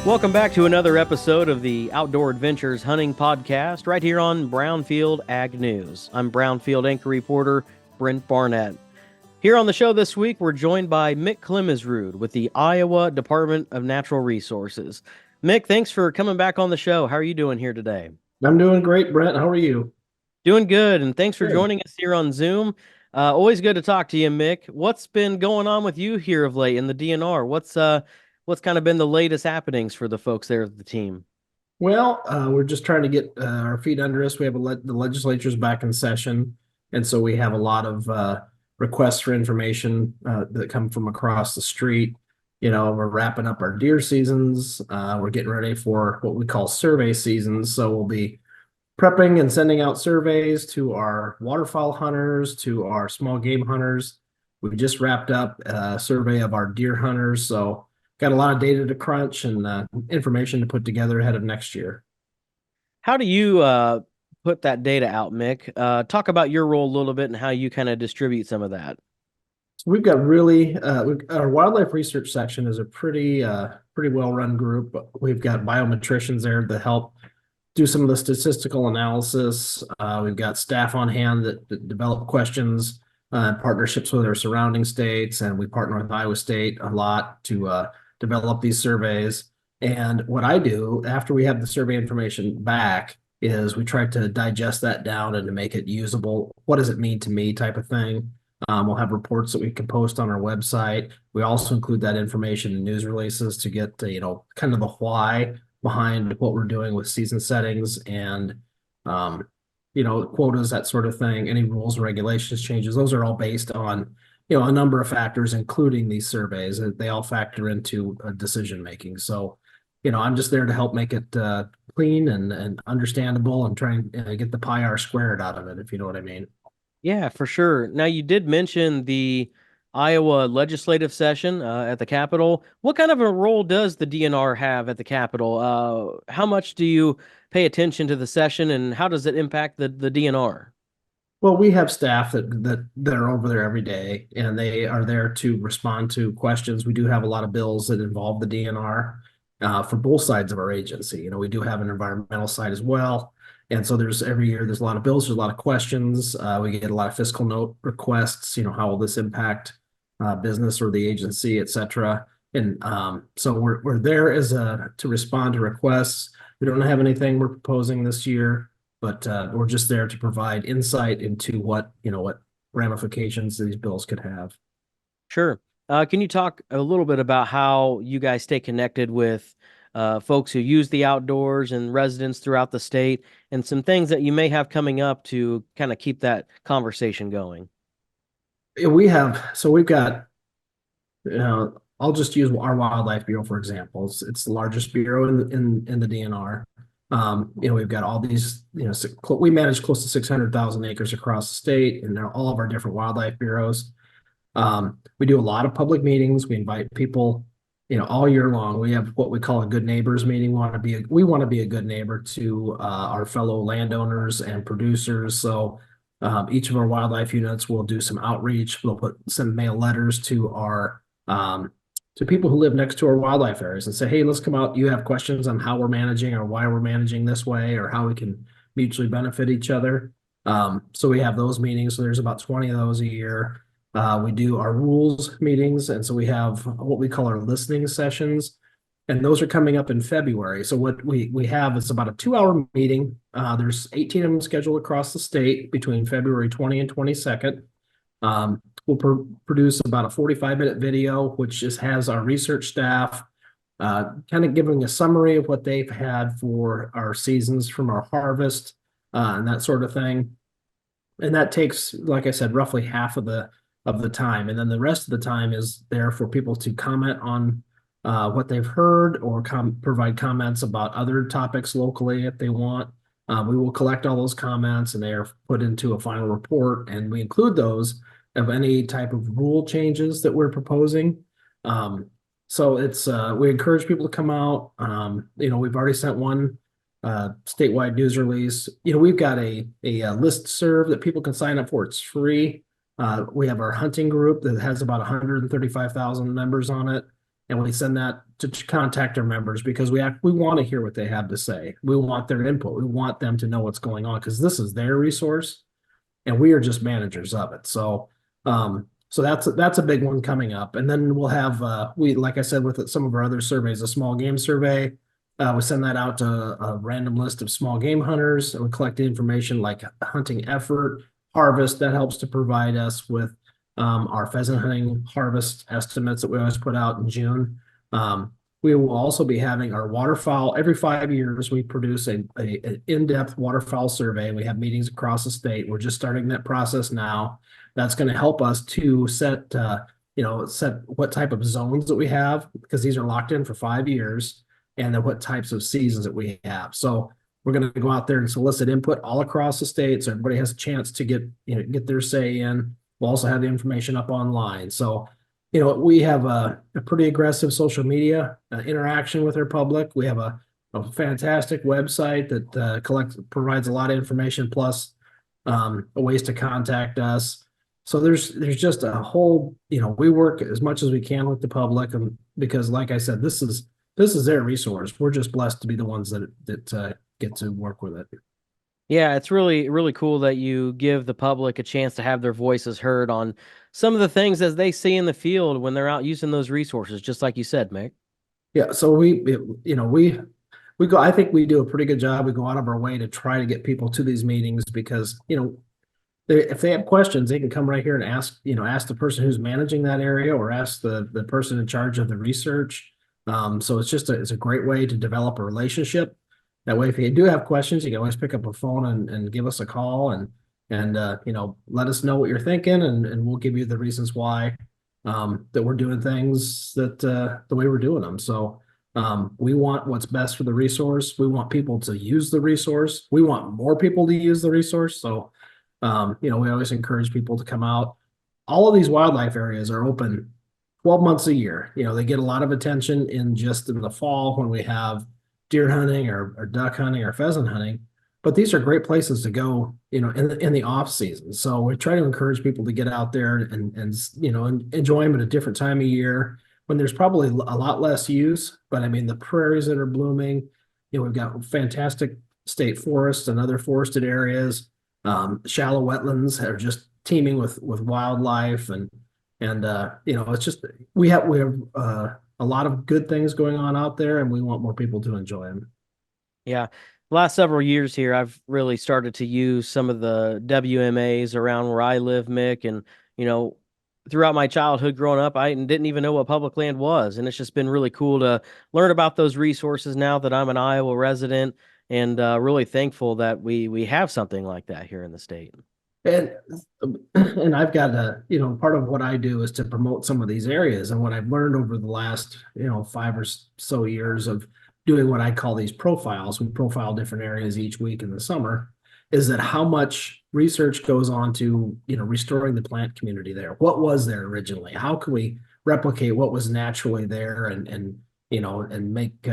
Welcome back to another episode of the Outdoor Adventures Hunting Podcast right here on Brownfield Ag News. I'm Brownfield anchor reporter Brent Barnett. Here on the show this week, we're joined by Mick Klemesrud with the Iowa Department of Natural Resources. Mick, thanks for coming back on the show. How are you doing here today? I'm doing great, Brent. How are you? Doing good, and thanks for Good. joining us here on Zoom. Always good to talk to you, Mick. What's been going on with you here of late in the DNR? What's kind of been the latest happenings for the folks there at the team? Well, we're just trying to get our feet under us. We have the legislature's back in session, and so we have a lot of requests for information that come from across the street. You know, we're wrapping up our deer seasons. We're getting ready for what we call survey seasons. So we'll be prepping and sending out surveys to our waterfowl hunters, to our small game hunters. We just wrapped up a survey of our deer hunters. So got a lot of data to crunch and information to put together ahead of next year. How do you put that data out, Mick? Talk about your role a little bit and how you kind of distribute some of that. So we've got really our wildlife research section is a pretty well run group. We've got biometricians there to help do some of the statistical analysis. We've got staff on hand that develop questions, partnerships with our surrounding states, and we partner with Iowa State a lot to develop these surveys. And what I do after we have the survey information back is we try to digest that down and to make it usable. What does it mean to me type of thing. We'll have reports that we can post on our website. We also include that information in news releases to get kind of the why behind what we're doing with season settings and quotas, that sort of thing. Any rules and regulations changes, those are all based on a number of factors, including these surveys. They all factor into decision making. So I'm just there to help make it clean and understandable and try and get the pie R squared out of it, if you know what I mean. Yeah, for sure. Now, you did mention the Iowa legislative session at the Capitol. What kind of a role does the DNR have at the Capitol? How much do you pay attention to the session, and how does it impact the DNR? Well, we have staff that are over there every day, and they are there to respond to questions. We do have a lot of bills that involve the DNR for both sides of our agency. We do have an environmental side as well. And so every year there's a lot of bills, there's a lot of questions. We get a lot of fiscal note requests, how will this impact business or the agency, et cetera. And so we're there to respond to requests. We don't have anything we're proposing this year, but we're just there to provide insight into what ramifications these bills could have. Sure. Can you talk a little bit about how you guys stay connected with folks who use the outdoors and residents throughout the state, and some things that you may have coming up to kind of keep that conversation going? We've got, I'll just use our Wildlife Bureau, for example. It's the largest bureau in the DNR. We've got all these, we manage close to 600,000 acres across the state, and they're all of our different wildlife bureaus. We do a lot of public meetings. We invite people, all year long. We have what we call a good neighbors meeting. We want to be a good neighbor to our fellow landowners and producers. So each of our wildlife units will do some outreach. We'll send mail letters to our to people who live next to our wildlife areas and say, hey, let's come out. You have questions on how we're managing or why we're managing this way or how we can mutually benefit each other. So we have those meetings. So there's about 20 of those a year. We do our rules meetings, and so we have what we call our listening sessions, and those are coming up in February. So what we have is about a 2-hour meeting. There's 18 of them scheduled across the state between February 20 and 22nd. We'll produce about a 45-minute video, which just has our research staff kind of giving a summary of what they've had for our seasons from our harvest and that sort of thing. And that takes, like I said, roughly half of the time. And then the rest of the time is there for people to comment on what they've heard or provide comments about other topics locally if they want. We will collect all those comments and they are put into a final report, and we include those of any type of rule changes that we're proposing. So it's we encourage people to come out. We've already sent one statewide news release. We've got a list serve that people can sign up for. It's free. We have our hunting group that has about 135,000 members on it, and we send that contact our members because we want to hear what they have to say. We want their input. We want them to know what's going on because this is their resource and we are just managers of it. So that's a big one coming up. And then we'll have like I said with some of our other surveys, a small game survey. We send that out to a random list of small game hunters, and we collect information like hunting effort, harvest. That helps to provide us with our pheasant hunting harvest estimates that we always put out in June. We will also be having our waterfowl. Every 5 years, we produce an in-depth waterfowl survey. We have meetings across the state. We're just starting that process now. That's going to help us to set what type of zones that we have because these are locked in for 5 years, and then what types of seasons that we have. So we're going to go out there and solicit input all across the state, so everybody has a chance to get their say in. We'll also have the information up online. So we have a pretty aggressive social media interaction with our public. We have a fantastic website that provides a lot of information, plus ways to contact us. So there's just a whole, we work as much as we can with the public, and because like I said, this is their resource. We're just blessed to be the ones that get to work with it. Yeah, it's really, really cool that you give the public a chance to have their voices heard on some of the things as they see in the field when they're out using those resources, just like you said, Mick. Yeah, so we go. I think we do a pretty good job. We go out of our way to try to get people to these meetings because if they have questions, they can come right here and ask the person who's managing that area or ask the person in charge of the research. So it's a great way to develop a relationship. That way, if you do have questions, you can always pick up a phone and give us a call and let us know what you're thinking, and we'll give you the reasons why that we're doing things the way we're doing them. So we want what's best for the resource. We want people to use the resource. We want more people to use the resource. So we always encourage people to come out. All of these wildlife areas are open 12 months a year. They get a lot of attention in the fall when we have deer hunting or duck hunting or pheasant hunting, but these are great places to go, in the off season. So we try to encourage people to get out there and enjoy them at a different time of year when there's probably a lot less use. But I mean, the prairies that are blooming, we've got fantastic state forests and other forested areas. Shallow wetlands are just teeming with wildlife and it's just we have a lot of good things going on out there, and we want more people to enjoy them. Yeah. The last several years here, I've really started to use some of the WMAs around where I live, Mick. And, throughout my childhood growing up, I didn't even know what public land was. And it's just been really cool to learn about those resources now that I'm an Iowa resident, and really thankful that we have something like that here in the state. And I've got part of what I do is to promote some of these areas. And what I've learned over the last, 5 or so years of doing what I call these profiles, we profile different areas each week in the summer, is that how much research goes on to, restoring the plant community there. What was there originally? How can we replicate what was naturally there and make,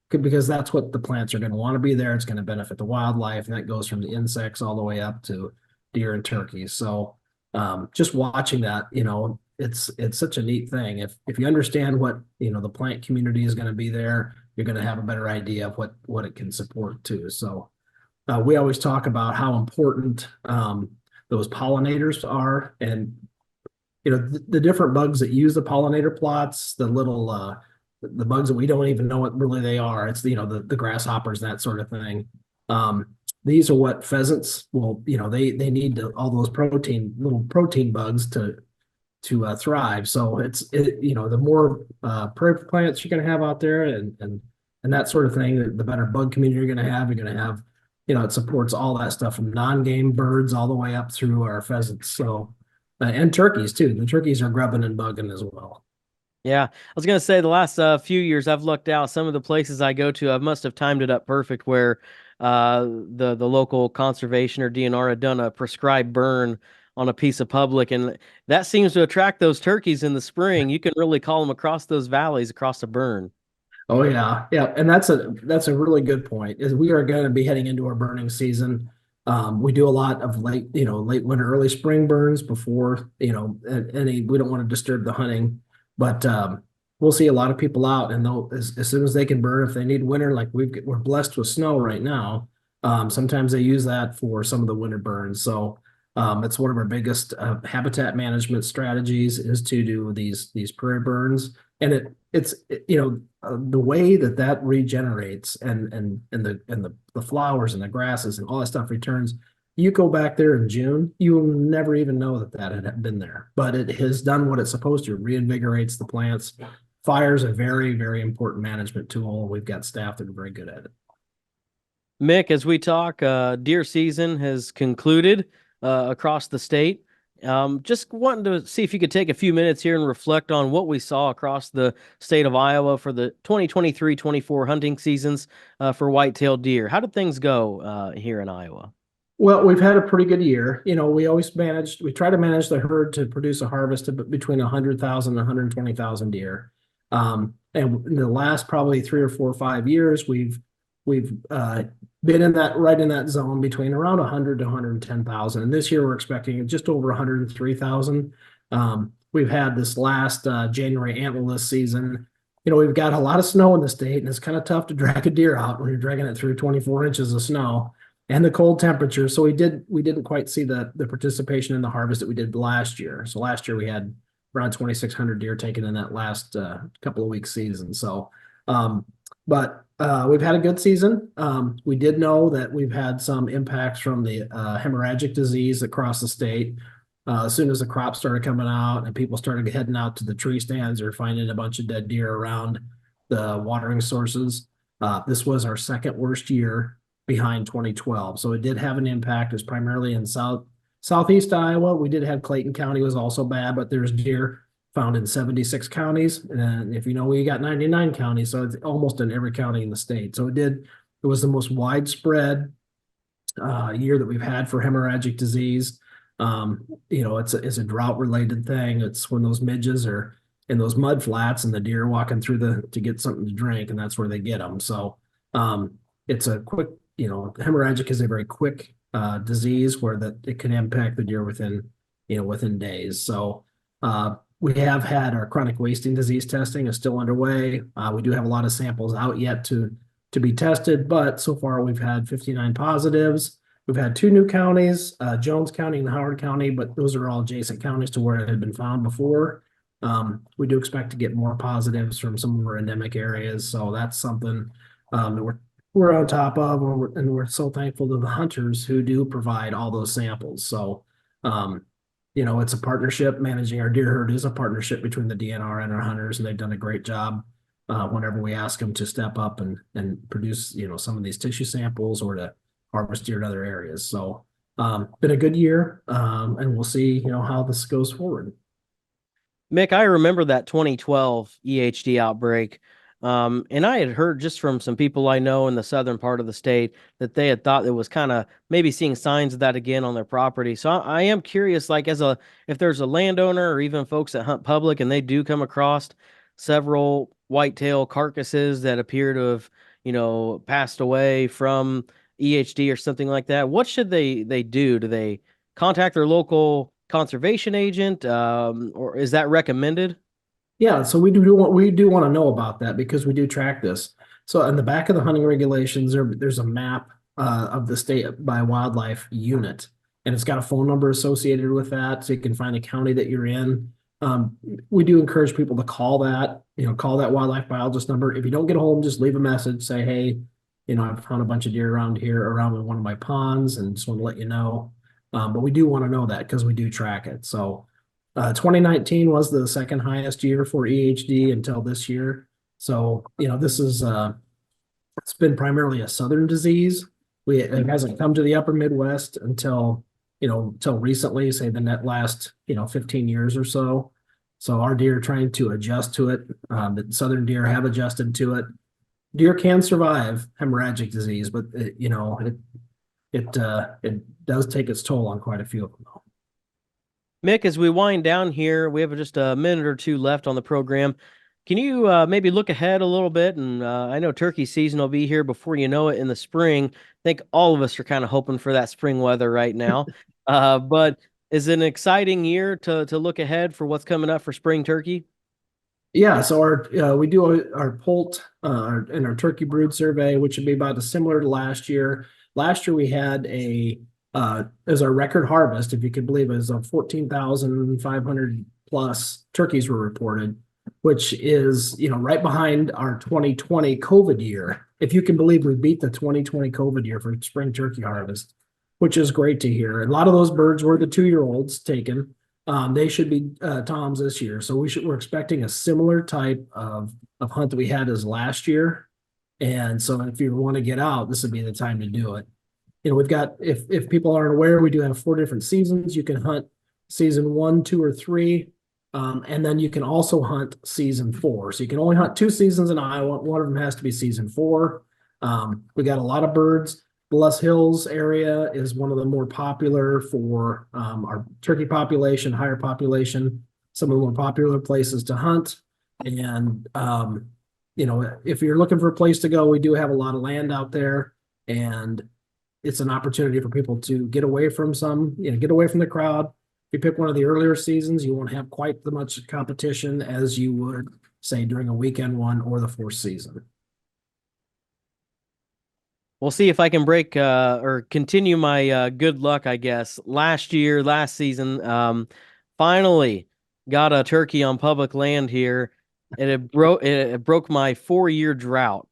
because that's what the plants are going to want to be there. It's going to benefit the wildlife, and that goes from the insects all the way up to deer and turkeys. So just watching that, it's such a neat thing. If you understand what, the plant community is going to be there, you're going to have a better idea of what it can support too. So we always talk about how important those pollinators are, and, the different bugs that use the pollinator plots, the little, the bugs that we don't even know what really they are. It's, the grasshoppers, that sort of thing. These are what pheasants will, they need all those little protein bugs to thrive. So the more prairie plants you're going to have out there and that sort of thing, the better bug community you're going to have. You're going to have, it supports all that stuff from non-game birds all the way up through our pheasants. So, and turkeys too. The turkeys are grubbing and bugging as well. Yeah, I was going to say the last few years I've looked out some of the places I go to. I must have timed it up perfect where the local conservation or DNR had done a prescribed burn on a piece of public, and that seems to attract those turkeys in the spring. You can really call them across those valleys across a burn. Oh yeah, yeah, and that's a really good point. Is we are going to be heading into our burning season. We do a lot of late winter, early spring burns before any. We don't want to disturb the hunting, but we'll see a lot of people out, and they'll as soon as they can burn, if they need winter, like we're blessed with snow right now. Sometimes they use that for some of the winter burns. So it's one of our biggest habitat management strategies is to do these prairie burns, and the way that that regenerates and the flowers and the grasses and all that stuff returns. You go back there in June, you'll never even know that that had been there, but it has done what it's supposed to. It reinvigorates the plants. Fire is a very, very important management tool. We've got staff that are very good at it. Mick, as we talk, deer season has concluded across the state. Just wanting to see if you could take a few minutes here and reflect on what we saw across the state of Iowa for the 2023-24 hunting seasons for white-tailed deer. How did things go here in Iowa? Well, we've had a pretty good year. We try to manage the herd to produce a harvest of between 100,000 and 120,000 deer. And in the last probably 3 or 4 or 5 years, we've been right in that zone between around 100 to 110,000. And this year we're expecting just over 103,000. We've had this last January antlerless season. We've got a lot of snow in the state, and it's kind of tough to drag a deer out when you're dragging it through 24 inches of snow and the cold temperature. So we didn't quite see the participation in the harvest that we did last year. So last year we had around 2,600 deer taken in that last couple of weeks season. So, but we've had a good season. We did know that we've had some impacts from the hemorrhagic disease across the state. As soon as the crops started coming out and people started heading out to the tree stands or finding a bunch of dead deer around the watering sources, this was our second worst year behind 2012. So it did have an impact. It was primarily in southeast Iowa. We did have Clayton County was also bad, but there's deer found in 76 counties. And if we got 99 counties, so it's almost in every county in the state. So it was the most widespread year that we've had for hemorrhagic disease. It's a drought related thing. It's when those midges are in those mud flats and the deer are walking through to get something to drink, and that's where they get them. So it's a quick, hemorrhagic is a very quick disease where it can impact the deer within days. So we have had our chronic wasting disease testing is still underway. We do have a lot of samples out yet to be tested, but so far we've had 59 positives. We've had 2 new counties, Jones County and Howard County, but those are all adjacent counties to where it had been found before. We do expect to get more positives from some of our endemic areas, so that's something that we're on top of, and we're so thankful to the hunters who do provide all those samples. So, it's a partnership. Managing our deer herd is a partnership between the DNR and our hunters, and they've done a great job whenever we ask them to step up and produce, some of these tissue samples or to harvest deer in other areas. So, been a good year, and we'll see, how this goes forward. Mick, I remember that 2012 EHD outbreak. And I had heard just from some people I know in the southern part of the state that they had thought it was kind of maybe seeing signs of that again on their property. So I am curious, like if there's a landowner or even folks that hunt public and they do come across several whitetail carcasses that appear to have, passed away from EHD or something like that, what should they do? Do they contact their local conservation agent, or is that recommended? Yeah, so we do want to know about that because we do track this. So in the back of the hunting regulations, there's a map of the state by wildlife unit, and it's got a phone number associated with that, so you can find the county that you're in. We do encourage people to call that wildlife biologist number. If you don't get a hold, just leave a message, say, hey, I've found a bunch of deer around one of my ponds, and just want to let you know. But we do want to know that because we do track it. So 2019 was the second highest year for EHD until this year. So, this is it's been primarily a southern disease. It hasn't come to the upper Midwest until recently, say the last 15 years or so. So our deer are trying to adjust to it. The southern deer have adjusted to it. Deer can survive hemorrhagic disease, but it does take its toll on quite a few of them. Mick, as we wind down here, we have just a minute or two left on the program. Can you maybe look ahead a little bit? And I know turkey season will be here before you know it in the spring. I think all of us are kind of hoping for that spring weather right now. But is it an exciting year to look ahead for what's coming up for spring turkey? Yeah, so we do our poult and our turkey brood survey, which would be about similar to last year. Last year we had as our record harvest, if you could believe it, is 14,500 plus turkeys were reported, which is right behind our 2020 COVID year. If you can believe we beat the 2020 COVID year for spring turkey harvest, which is great to hear. A lot of those birds were the 2 year olds taken. They should be toms this year, so we're expecting a similar type of hunt that we had as last year. And so, if you want to get out, this would be the time to do it. We've got if people aren't aware, we do have 4 different seasons. You can hunt season 1, 2, or 3, and then you can also hunt season 4. So you can only hunt 2 seasons in Iowa. One of them has to be season 4. We got a lot of birds. Bless Hills area is one of the more popular for our turkey population, higher population, some of the more popular places to hunt. And, if you're looking for a place to go, we do have a lot of land out there, and it's an opportunity for people to get away from get away from the crowd. If you pick one of the earlier seasons, you won't have quite the much competition as you would, say, during a weekend one or the 4th season. We'll see if I can break or continue my good luck, I guess. Last season, finally got a turkey on public land here, and it broke my 4-year drought.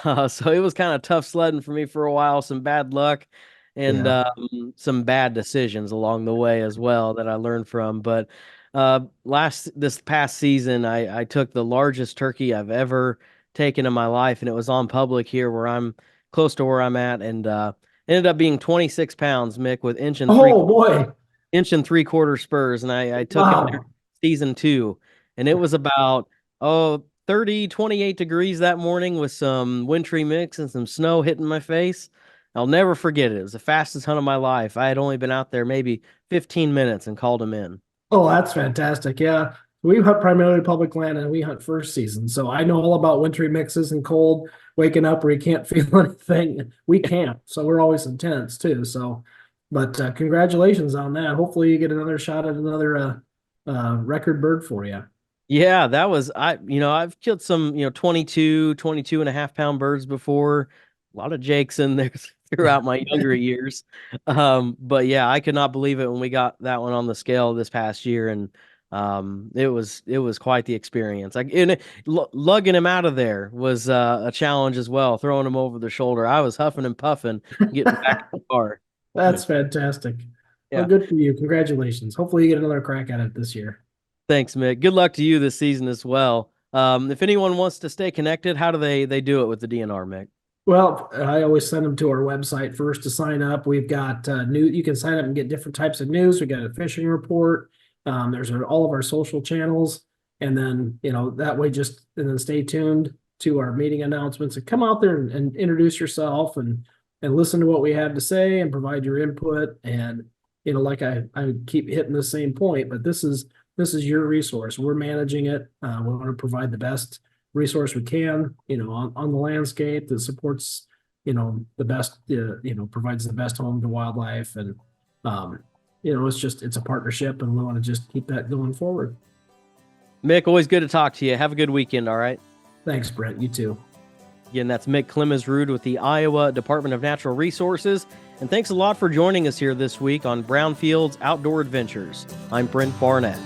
So it was kind of tough sledding for me for a while, some bad luck and some bad decisions along the way as well that I learned from. But this past season, I took the largest turkey I've ever taken in my life, and it was on public here where I'm close to where I'm at, and ended up being 26 pounds, Mick, with inch and three quarter spurs. And I took him there season 2, and it was about 28 degrees that morning with some wintry mix and some snow hitting my face. I'll never forget it. It was the fastest hunt of my life. I had only been out there maybe 15 minutes and called him in. Oh, that's fantastic. Yeah. We hunt primarily public land, and we hunt first season. So I know all about wintry mixes and cold, waking up where you can't feel anything. We camp, so we're always in tents too. So, but congratulations on that. Hopefully you get another shot at another record bird for you. Yeah, that was, I've killed some, 22 and a half pound birds before. A lot of Jakes in there throughout my younger years. But yeah, I could not believe it when we got that one on the scale this past year. And it was quite the experience. Lugging him out of there was a challenge as well, throwing him over the shoulder. I was huffing and puffing getting back to the car. That's fantastic. Yeah. Well, good for you. Congratulations. Hopefully you get another crack at it this year. Thanks, Mick. Good luck to you this season as well. If anyone wants to stay connected, how do they do it with the DNR, Mick? Well, I always send them to our website first to sign up. We've got you can sign up and get different types of news. We got a fishing report. There's all of our social channels, and then that way and then stay tuned to our meeting announcements and come out there and introduce yourself and listen to what we have to say and provide your input. And like I keep hitting the same point, but this is your resource. We're managing it. We want to provide the best resource we can, on the landscape that supports, the best, provides the best home to wildlife. And, it's a partnership, and we want to just keep that going forward. Mick, always good to talk to you. Have a good weekend. All right. Thanks, Brent. You too. Again, that's Mick Klemesrud with the Iowa Department of Natural Resources. And thanks a lot for joining us here this week on Brownfield's Outdoor Adventures. I'm Brent Barnett.